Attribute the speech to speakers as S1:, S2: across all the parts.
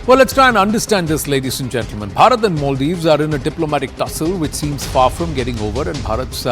S1: Well, let's try and understand this, ladies and gentlemen. Bharat and Maldives are in a diplomatic tussle which seems far from getting over, and Bharat's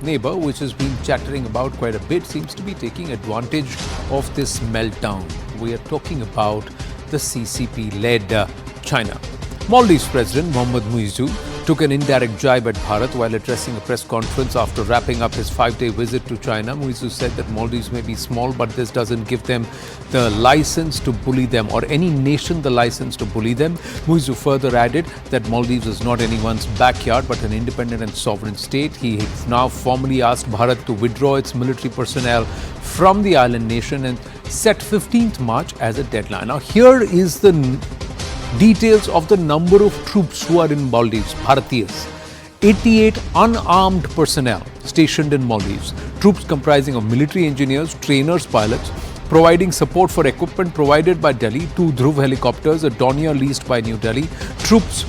S1: neighbor, which has been chattering about quite a bit, seems to be taking advantage of this meltdown. We are talking about the CCP-led China. Maldives President Mohammad Muizzi took an indirect jibe at Bharat while addressing a press conference after wrapping up his 5-day visit to China. Muizzi said that Maldives may be small, but this doesn't give them the license to bully them, or any nation the license to bully them. Muizzi further added that Maldives is not anyone's backyard but an independent and sovereign state. He has now formally asked Bharat to withdraw its military personnel from the island nation and set 15th March as a deadline. Now, here is the details of the number of troops who are in Maldives, Bharatiyas. 88 unarmed personnel stationed in Maldives. Troops comprising of military engineers, trainers, pilots, providing support for equipment provided by Delhi, 2 Dhruv helicopters, a Dornier leased by New Delhi. Troops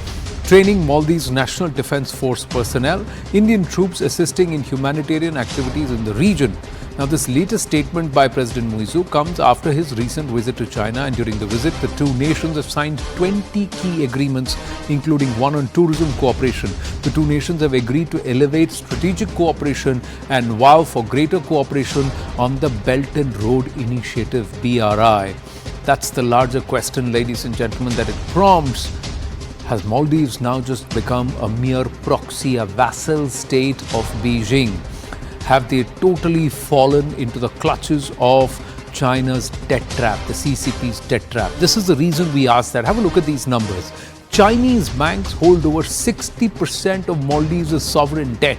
S1: training Maldives National Defence Force personnel, Indian troops assisting in humanitarian activities in the region. Now, this latest statement by President Muizzi comes after his recent visit to China, and during the visit, the two nations have signed 20 key agreements, including one on tourism cooperation. The two nations have agreed to elevate strategic cooperation and vow for greater cooperation on the Belt and Road Initiative, BRI. That's the larger question, ladies and gentlemen, that it prompts. Has Maldives now just become a mere proxy, a vassal state of Beijing? Have they totally fallen into the clutches of China's debt trap, the CCP's debt trap? This is the reason we ask that. Have a look at these numbers. Chinese banks hold over 60% of Maldives' sovereign debt.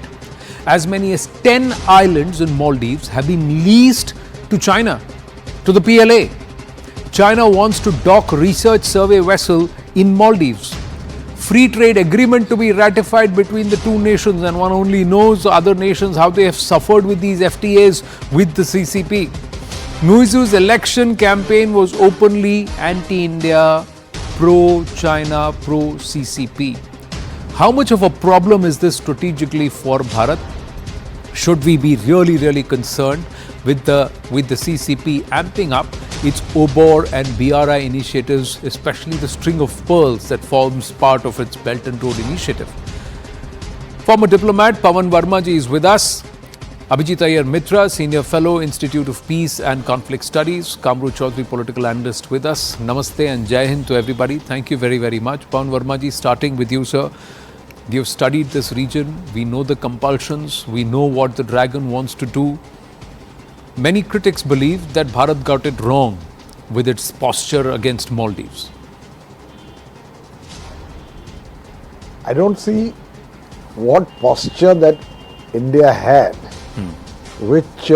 S1: As many as 10 islands in Maldives have been leased to China, to the PLA. China wants to dock research survey vessel in Maldives. Free trade agreement to be ratified between the two nations, and one only knows other nations how they have suffered with these FTAs with the CCP. Muizzi's election campaign was openly anti-India, pro-China, pro-CCP. How much of a problem is this strategically for Bharat? Should we be really concerned with the CCP amping up its OBOR and BRI initiatives, especially the string of pearls that forms part of its Belt and Road Initiative? Former diplomat Pawan Verma-ji is with us. Abhijit Iyer Mitra, Senior Fellow, Institute of Peace and Conflict Studies. Kamru Chaudhary, Political Analyst, with us. Namaste and Jai Hind to everybody. Thank you very much. Pawan Verma-ji, starting with you, sir. We have studied this region. We know the compulsions. We know what the dragon wants to do. Many critics believe that Bharat got it wrong with its posture against Maldives.
S2: I don't see what posture that India had which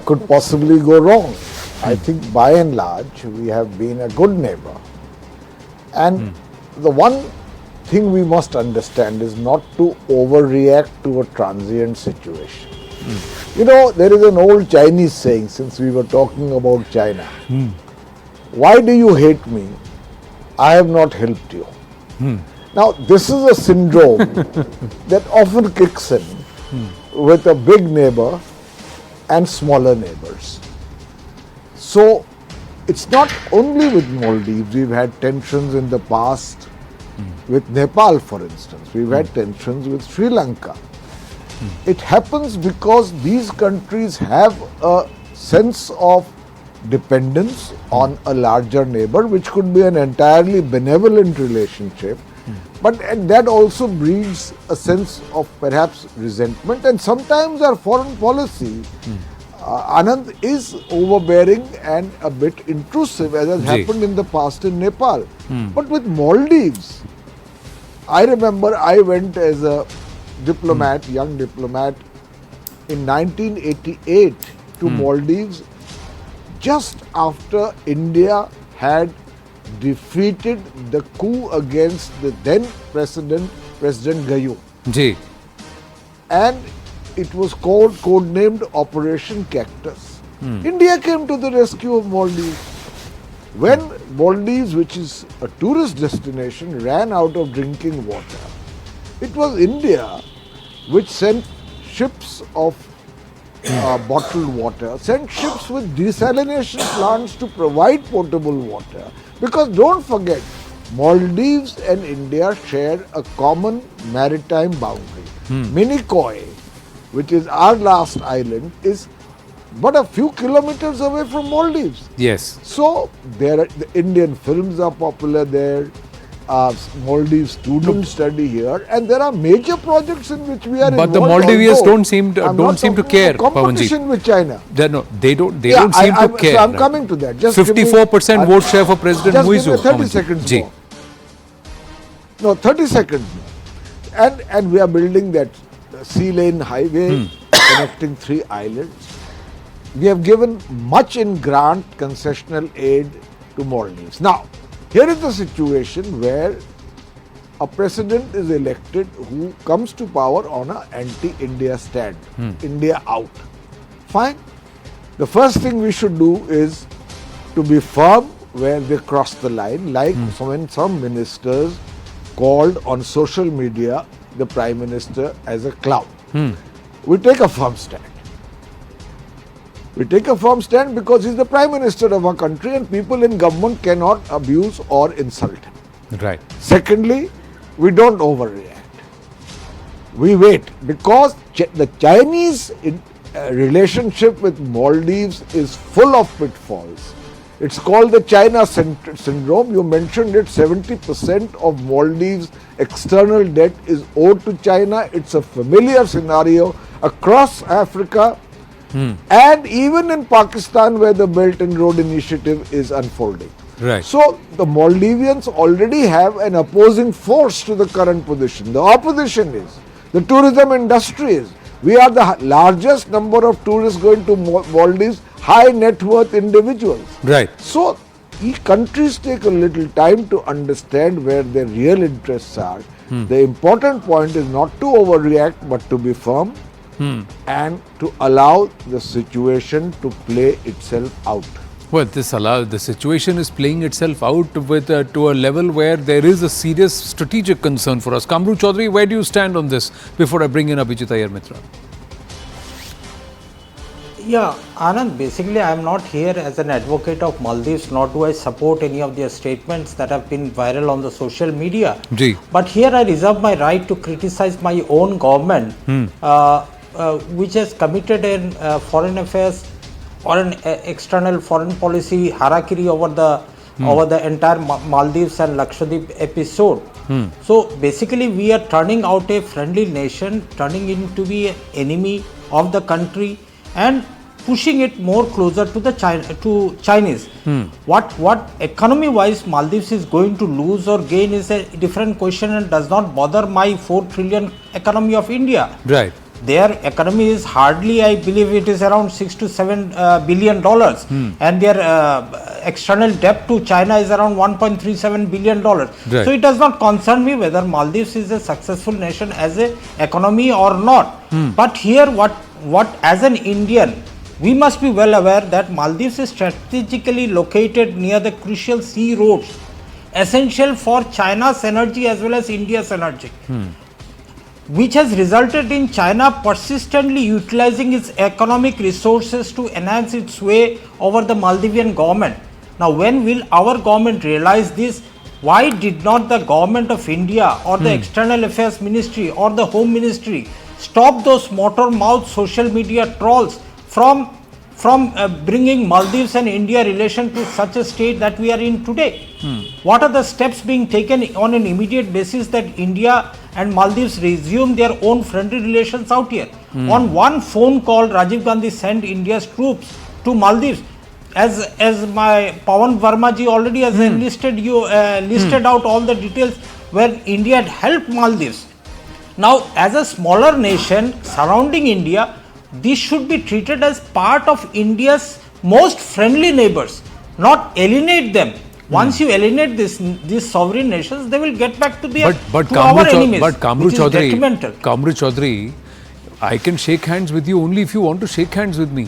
S2: could possibly go wrong. I think by and large we have been a good neighbor. And the one thing we must understand is not to overreact to a transient situation. You know, there is an old Chinese saying, since we were talking about China. Why do you hate me? I have not helped you. Now, this is a syndrome that often kicks in with a big neighbor and smaller neighbors. So, it's not only with Maldives. We've had tensions in the past with Nepal, for instance. We've had tensions with Sri Lanka. It happens because these countries have a sense of dependence on a larger neighbor, which could be an entirely benevolent relationship, but that also breeds a sense of perhaps resentment, and sometimes our foreign policy, Anand, is overbearing and a bit intrusive, as has happened in the past in Nepal. But with Maldives, I remember I went as a diplomat, young diplomat, in 1988 to Maldives, just after India had defeated the coup against the then President Gayoom. And it was codenamed Operation Cactus. India came to the rescue of Maldives. When Maldives, which is a tourist destination, ran out of drinking water, it was India which sent ships of bottled water, sent ships with desalination plants to provide potable water. Because don't forget, Maldives and India share a common maritime boundary. Minicoy, which is our last island, is but a few kilometers away from Maldives.
S1: Yes.
S2: So the Indian films are popular there. Maldives students study here, and there are major projects in which we are
S1: But
S2: involved.
S1: the Maldivians
S2: although
S1: don't seem to
S2: I'm not
S1: seem to
S2: talking
S1: care,
S2: about competition
S1: Pawanji.
S2: with China.
S1: They don't seem to care.
S2: So I'm
S1: right?
S2: coming to that. Just give me-
S1: 54% vote share for President
S2: just
S1: Muizzi.
S2: give me 30
S1: Pawanji.
S2: seconds
S1: Ji.
S2: more. No, 30 seconds more. And we are building that sea lane highway connecting 3 islands. We have given much in grant concessional aid to Maldives. Now, here is the situation where a president is elected who comes to power on an anti-India stand. India out. Fine. The first thing we should do is to be firm where they cross the line, like when some ministers called on social media the Prime Minister as a clown. We take a firm stand. We take a firm stand because he's the Prime Minister of our country and people in government cannot abuse or insult him.
S1: Right.
S2: Secondly, we don't overreact. We wait because the Chinese relationship with Maldives is full of pitfalls. It's called the China syndrome. You mentioned it, 70% of Maldives' external debt is owed to China. It's a familiar scenario across Africa and even in Pakistan where the Belt and Road Initiative is unfolding.
S1: Right.
S2: So the Maldivians already have an opposing force to the current position. The opposition is the tourism industry is. We are the largest number of tourists going to Maldives, high net worth individuals.
S1: Right.
S2: So each countries take a little time to understand where their real interests are. The important point is not to overreact but to be firm and to allow the situation to play itself out.
S1: Well, the situation is playing itself out with to a level where there is a serious strategic concern for us. Kamru Chaudhary, where do you stand on this before I bring in Abhijit Iyer Mitra?
S3: Yeah, Anand, basically I am not here as an advocate of Maldives, nor do I support any of their statements that have been viral on the social media.
S1: Ji.
S3: But here I reserve my right to criticize my own government, which has committed in foreign affairs or an external foreign policy harakiri over the entire Maldives and Lakshadweep episode. So basically we are turning out a friendly nation, turning into be an enemy of the country and pushing it more closer to the Chinese. What economy wise Maldives is going to lose or gain is a different question and does not bother my 4 trillion economy of India.
S1: Right.
S3: Their economy is hardly, I believe it is around $6 to $7 billion and their external debt to China is around $1.37 billion.
S1: Right.
S3: So it does not concern me whether Maldives is a successful nation as an economy or not. But here what as an Indian, we must be well aware that Maldives is strategically located near the crucial sea roads essential for China's energy as well as India's energy. Which has resulted in China persistently utilizing its economic resources to enhance its sway over the Maldivian government. Now, when will our government realize this? Why did not the government of India or the External Affairs Ministry or the Home Ministry stop those motor mouth social media trolls from bringing Maldives and India relation to such a state that we are in today? What are the steps being taken on an immediate basis that India and Maldives resume their own friendly relations out here? On one phone call, Rajiv Gandhi sent India's troops to Maldives. As my Pawan Verma ji already has listed out all the details where India had helped Maldives. Now, as a smaller nation surrounding India, this should be treated as part of India's most friendly neighbors, not alienate them. Once you alienate these sovereign nations, they will get back to our enemies, which is detrimental.
S1: Kamru Chaudhary, I can shake hands with you only if you want to shake hands with me.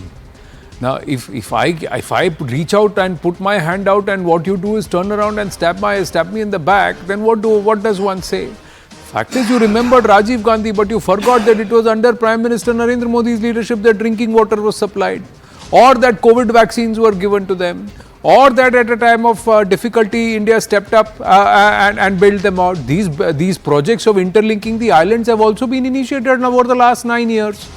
S1: Now, if I reach out and put my hand out and what you do is turn around and stab me in the back, then what does one say? Fact is, you remembered Rajiv Gandhi, but you forgot that it was under Prime Minister Narendra Modi's leadership that drinking water was supplied, or that COVID vaccines were given to them, or that at a time of difficulty India stepped up and built them out. These projects of interlinking the islands have also been initiated over the last 9 years.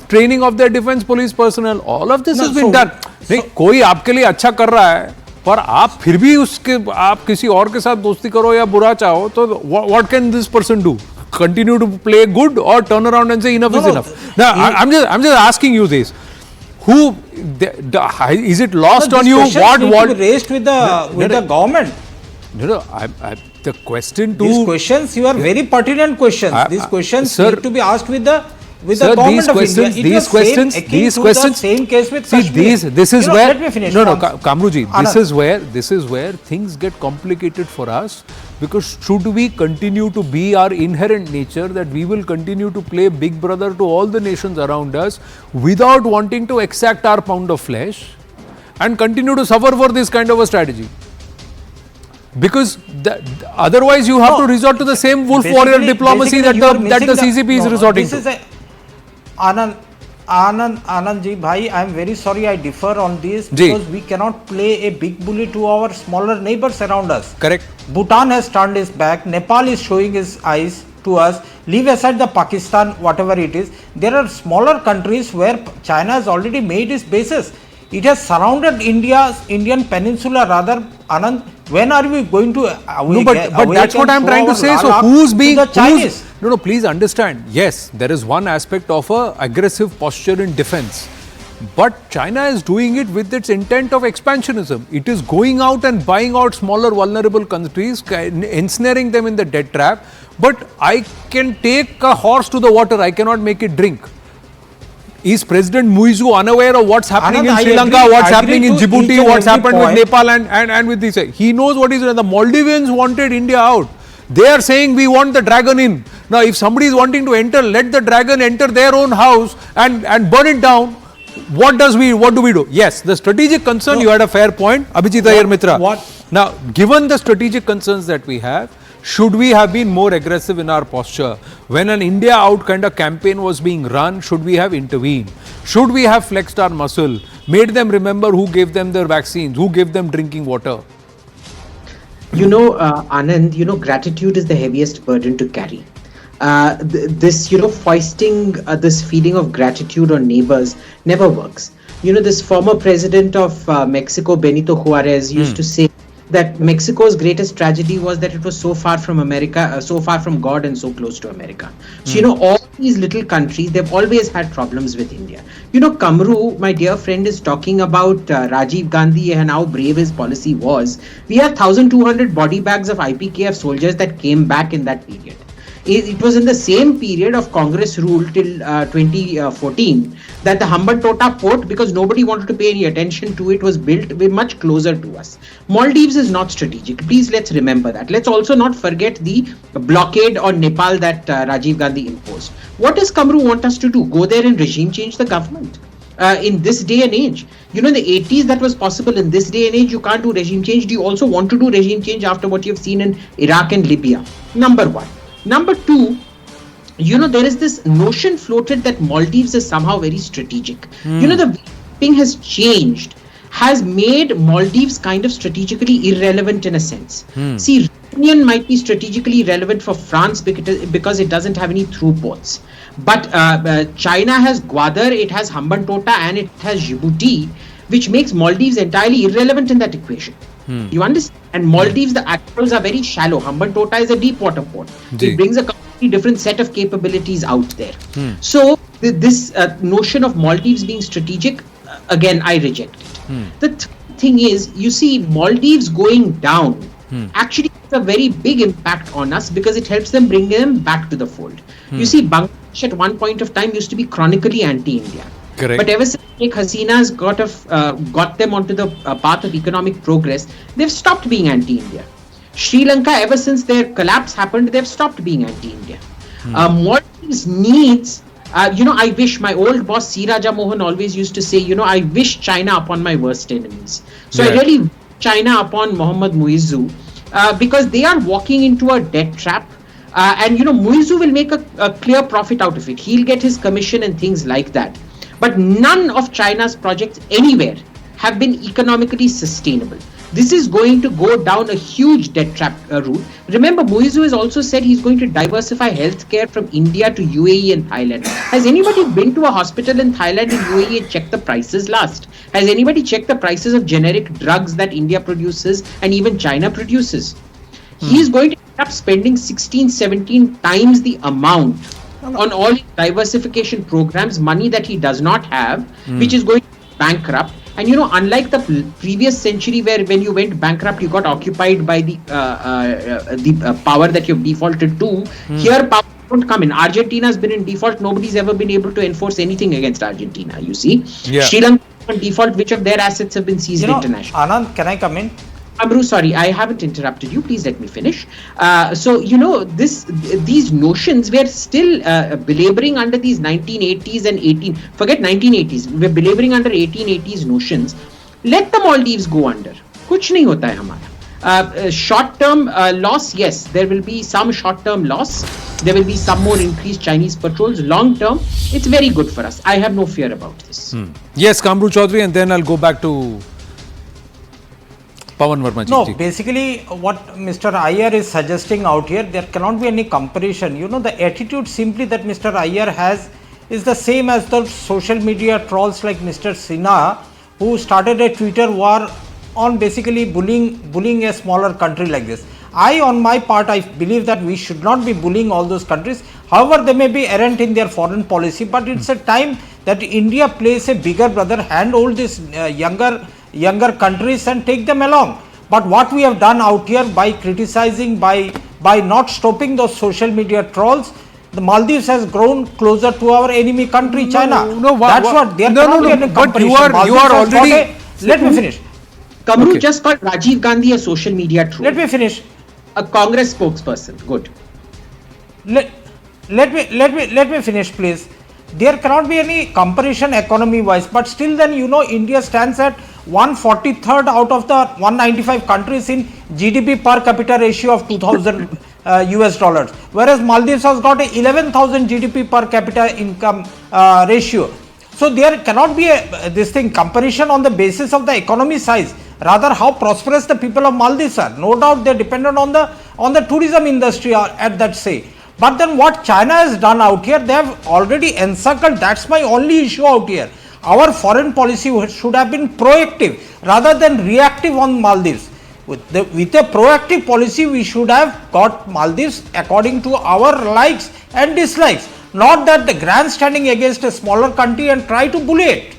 S1: Training of their defense police personnel, all of this has been done. नहीं, कोई आपके लिए अच्छा कर रहा है, पर आप फिर भी आप किसी और के साथ दोस्ती करो या बुरा चाहो, तो what can this person do? Continue to play good or turn around and say enough is enough? Now, I'm just asking you this. Is it lost on you? What
S3: raised with the government?
S1: No, the question to
S3: these questions, you are very pertinent questions. These questions need to be asked with the government of India.
S1: These questions,
S3: the same case with Kashmir.
S1: This is where.
S3: Let me finish.
S1: Kamruji, this is where things get complicated for us, because should we continue to be our inherent nature that we will continue to play big brother to all the nations around us without wanting to exact our pound of flesh and continue to suffer for this kind of a strategy? Because otherwise you have to resort to the same wolf warrior diplomacy that the CCP is resorting to.
S3: Anand ji, bhai, I am very sorry, I differ on this, because we cannot play a big bully to our smaller neighbors around us.
S1: Correct.
S3: Bhutan has turned its back, Nepal is showing its eyes to us. Leave aside the Pakistan, whatever it is. There are smaller countries where China has already made its bases. It has surrounded Indian peninsula rather, Anand. When are we going to
S1: but that's what I'm trying to say. So who's being
S3: the Chinese?
S1: No, please understand. Yes, there is one aspect of a aggressive posture in defense, but China is doing it with its intent of expansionism. It is going out and buying out smaller vulnerable countries, ensnaring them in the debt trap. But I can take a horse to the water, I cannot make it drink. Is President Muizzi unaware of what's happening in Sri Lanka, what's happening in Djibouti, what's happened with Nepal and with this? He knows what is. The Maldivians wanted India out. They are saying we want the dragon in. Now, if somebody is wanting to enter, let the dragon enter their own house and burn it down. What do we do? Yes, the strategic concern, you had a fair point, Abhijit Iyer Mitra. Now, given the strategic concerns that we have, should we have been more aggressive in our posture? When an India out kind of campaign was being run, should we have intervened? Should we have flexed our muscle, made them remember who gave them their vaccines, who gave them drinking water?
S4: Anand, gratitude is the heaviest burden to carry. Foisting this feeling of gratitude on neighbors never works. This former president of Mexico, Benito Juarez, used to say that Mexico's greatest tragedy was that it was so far from America, so far from God and so close to America. So, all these little countries, they've always had problems with India. Kamru, my dear friend, is talking about Rajiv Gandhi and how brave his policy was. We have 1,200 body bags of IPKF soldiers that came back in that period. It was in the same period of Congress rule till 2014 that the Hambantota port, because nobody wanted to pay any attention to it, was built much closer to us. Maldives is not strategic. Please, let's remember that. Let's also not forget the blockade on Nepal that Rajiv Gandhi imposed. What does Kamru want us to do? Go there and regime change the government? In this day and age, in the 80s that was possible. In this day and age, you can't do regime change. Do you also want to do regime change after what you've seen in Iraq and Libya? Number one. Number two, there is this notion floated that Maldives is somehow very strategic. The thing has changed, has made Maldives kind of strategically irrelevant in a sense. See, Reunion might be strategically relevant for France because it doesn't have any through ports. But China has Gwadar, it has Hambantota and it has Djibouti, which makes Maldives entirely irrelevant in that equation. You understand? And Maldives, the atolls are very shallow. Hambantota is a deep water port. It brings a completely different set of capabilities out there. So this notion of Maldives being strategic, again, I reject it. The thing is, you see, Maldives going down actually has a very big impact on us because it helps them bring them back to the fold. You see, Bangladesh at one point of time used to be chronically anti-India.
S1: Correct.
S4: But ever since Sheikh Hasina's got them onto the path of economic progress, they've stopped being anti-India. Sri Lanka, ever since their collapse happened, they've stopped being anti-India. Maldives needs, I wish, my old boss C. Raja Mohan always used to say, I wish China upon my worst enemies. So I really wish China upon Mohammad Muizzi because they are walking into a debt trap. And Muizzi will make a clear profit out of it. He'll get his commission and things like that. But none of China's projects anywhere have been economically sustainable. This is going to go down a huge debt trap route. Remember, Muizzi has also said he's going to diversify healthcare from India to UAE and Thailand. Has anybody been to a hospital in Thailand and UAE and checked the prices last? Has anybody checked the prices of generic drugs that India produces and even China produces? He is going to end up spending 16, 17 times the amount on all diversification programs, money that he does not have, which is going to bankrupt. And unlike the previous century where when you went bankrupt, you got occupied by the power that you've defaulted to, here power don't come in. Argentina has been in default. Nobody's ever been able to enforce anything against Argentina, you see. Yeah. Sri Lanka on default, which of their assets have been seized internationally?
S3: Anand, can I come in?
S4: Amru, sorry, I haven't interrupted you. Please let me finish. So, these notions, we are still belaboring under these 1980s and forget 1980s. We're belaboring under 1880s notions. Let the Maldives go under. Kuch nahi hota hai hamara. Short-term loss, yes, there will be some short-term loss. There will be some more increased Chinese patrols. Long-term, it's very good for us. I have no fear about this.
S1: Yes, Kamru Chaudhary, and then I'll go back to Pawan Verma ji.
S3: No, basically what Mr. Iyer is suggesting out here, there cannot be any comparison. The attitude simply that Mr. Iyer has is the same as the social media trolls like Mr. Sinha, who started a Twitter war on basically bullying a smaller country like this. On my part, I believe that we should not be bullying all those countries. However, they may be errant in their foreign policy, but it's a time that India plays a bigger brother, handhold these younger countries and take them along. But what we have done out here by criticizing, by not stopping those social media trolls, the Maldives has grown closer to our enemy country, China.
S1: But you are already.
S3: Let me finish.
S4: Kamru just called Rajiv Gandhi a social media troll.
S3: Let me finish.
S4: A Congress spokesperson. Good.
S3: Let me finish, please. There cannot be any comparison economy wise, but still then India stands at 143rd out of the 195 countries in GDP per capita ratio of 2000 US dollars, whereas Maldives has got a 11,000 GDP per capita income ratio. So there cannot be this comparison on the basis of the economy size, rather how prosperous the people of Maldives are. No doubt they are dependent on the tourism industry at that say. But then what China has done out here, they have already encircled. That's my only issue out here. Our foreign policy should have been proactive rather than reactive on Maldives. With a proactive policy, we should have got Maldives according to our likes and dislikes, not that the grandstanding against a smaller country and try to bully it.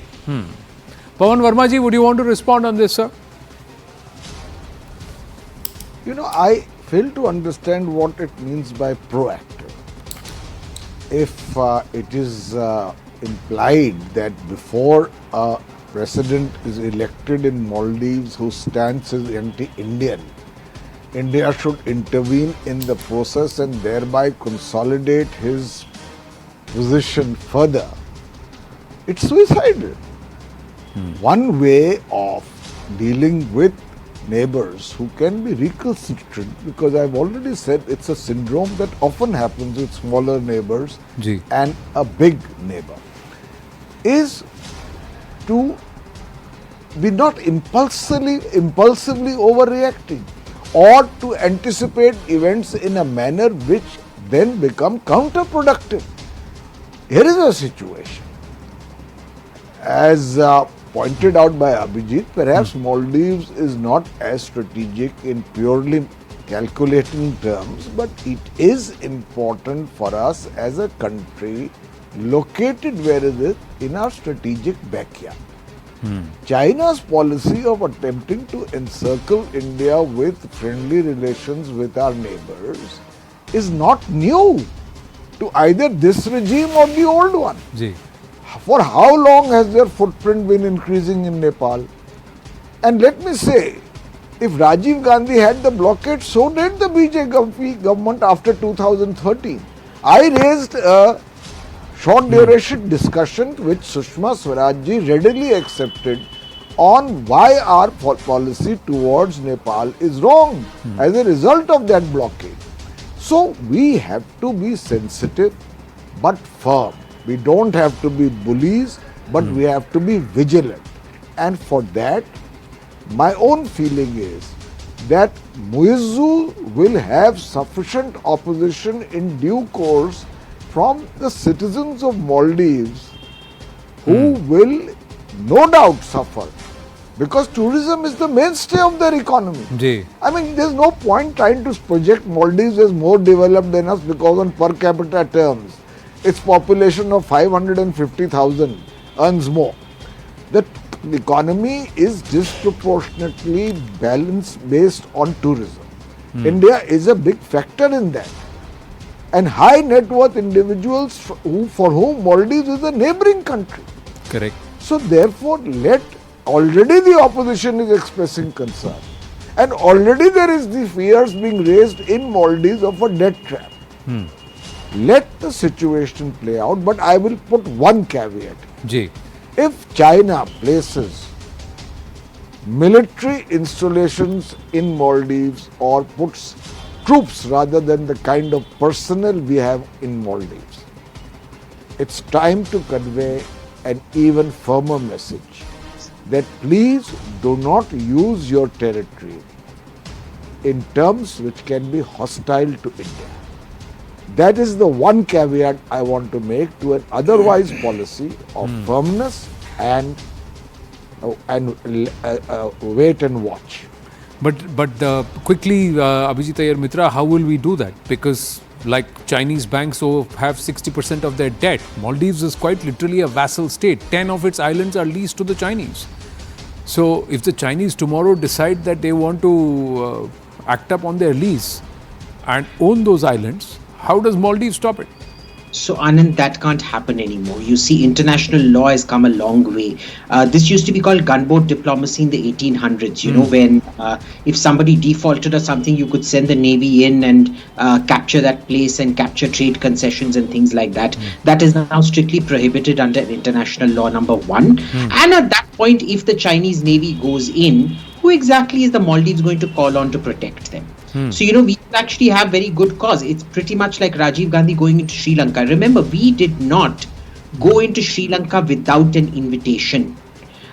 S1: Pawan Verma ji, would you want to respond on this, sir?
S2: I fail to understand what it means by proactive. If it is implied that before a president is elected in Maldives whose stance is anti-Indian, India should intervene in the process and thereby consolidate his position further, it's suicidal. One way of dealing with neighbors who can be recalcitrant, because I've already said it's a syndrome that often happens with smaller neighbors and a big neighbor, is to be not impulsively overreacting or to anticipate events in a manner which then become counterproductive. Here is a situation. As pointed out by Abhijit, perhaps Maldives is not as strategic in purely calculating terms, but it is important for us as a country located where is it in our strategic backyard. China's policy of attempting to encircle India with friendly relations with our neighbors is not new to either this regime or the old one. For how long has their footprint been increasing in Nepal? And let me say, if Rajiv Gandhi had the blockade, so did the BJP government after 2013. I raised a short duration discussion which Sushma Swaraj ji readily accepted on why our policy towards Nepal is wrong as a result of that blockade. So we have to be sensitive but firm. We don't have to be bullies, but we have to be vigilant. And for that, my own feeling is that Muizzi will have sufficient opposition in due course from the citizens of Maldives who will no doubt suffer, because tourism is the mainstay of their economy.
S1: Ji.
S2: I mean, there's no point trying to project Maldives as more developed than us, because on per capita terms, its population of 550,000 earns more. The economy is disproportionately balanced based on tourism. India is a big factor in that. And high net worth individuals for whom Maldives is a neighboring country.
S1: Correct.
S2: So therefore, already the opposition is expressing concern. And already there is the fears being raised in Maldives of a debt trap. Let the situation play out, but I will put one caveat.
S1: Ji.
S2: If China places military installations in Maldives or puts troops rather than the kind of personnel we have in Maldives, it's time to convey an even firmer message that please do not use your territory in terms which can be hostile to India. That is the one caveat I want to make to an otherwise policy of firmness and wait and watch.
S1: But quickly, Abhijit Iyer Mitra, how will we do that? Because like Chinese banks have 60% of their debt. Maldives is quite literally a vassal state. 10 of its islands are leased to the Chinese. So if the Chinese tomorrow decide that they want to act up on their lease and own those islands, how does Maldives stop it?
S4: So Anand, that can't happen anymore. You see, international law has come a long way. This used to be called gunboat diplomacy in the 1800s, you know, when if somebody defaulted or something, you could send the navy in and capture that place and capture trade concessions and things like that. That is now strictly prohibited under international law, number one. And at that point, if the Chinese navy goes in, who exactly is the Maldives going to call on to protect them? So, you know, we actually have very good cause. It's pretty much like Rajiv Gandhi going into Sri Lanka. Remember, we did not go into Sri Lanka without an invitation.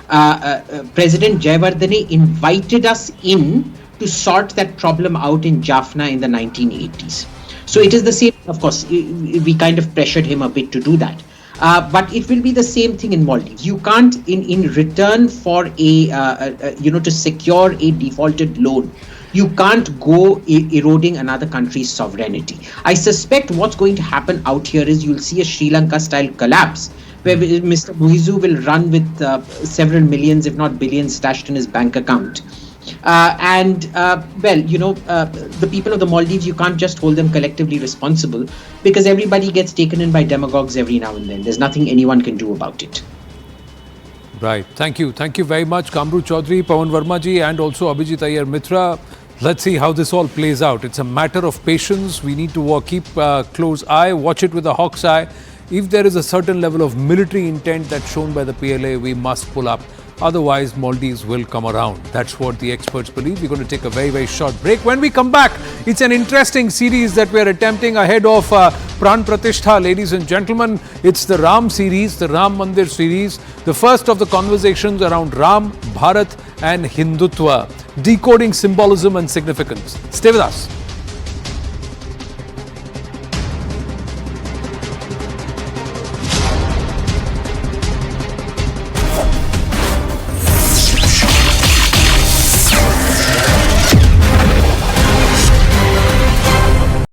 S4: President Jayawardene invited us in to sort that problem out in Jaffna in the 1980s. So it is the same, of course, we kind of pressured him a bit to do that. But it will be the same thing in Maldives. You can't, in return for to secure a defaulted loan, you can't go eroding another country's sovereignty. I suspect what's going to happen out here is you'll see a Sri Lanka style collapse where Mr. Muizzi will run with several millions, if not billions, stashed in his bank account. The people of the Maldives, you can't just hold them collectively responsible, because everybody gets taken in by demagogues every now and then. There's nothing anyone can do about it.
S1: Right. Thank you. Thank you very much, Kamru Chaudhary, Pawan Verma ji, and also Abhijit Iyer Mitra. Let's see how this all plays out. It's a matter of patience. We need to keep a close eye, watch it with a hawk's eye. If there is a certain level of military intent that's shown by the PLA, we must pull up. Otherwise, Maldives will come around. That's what the experts believe. We're going to take a very, very short break. When we come back, it's an interesting series that we're attempting ahead of Pran Pratishtha, ladies and gentlemen. It's the Ram series, the Ram Mandir series, the first of the conversations around Ram, Bharat and Hindutva, decoding symbolism and significance. Stay with us.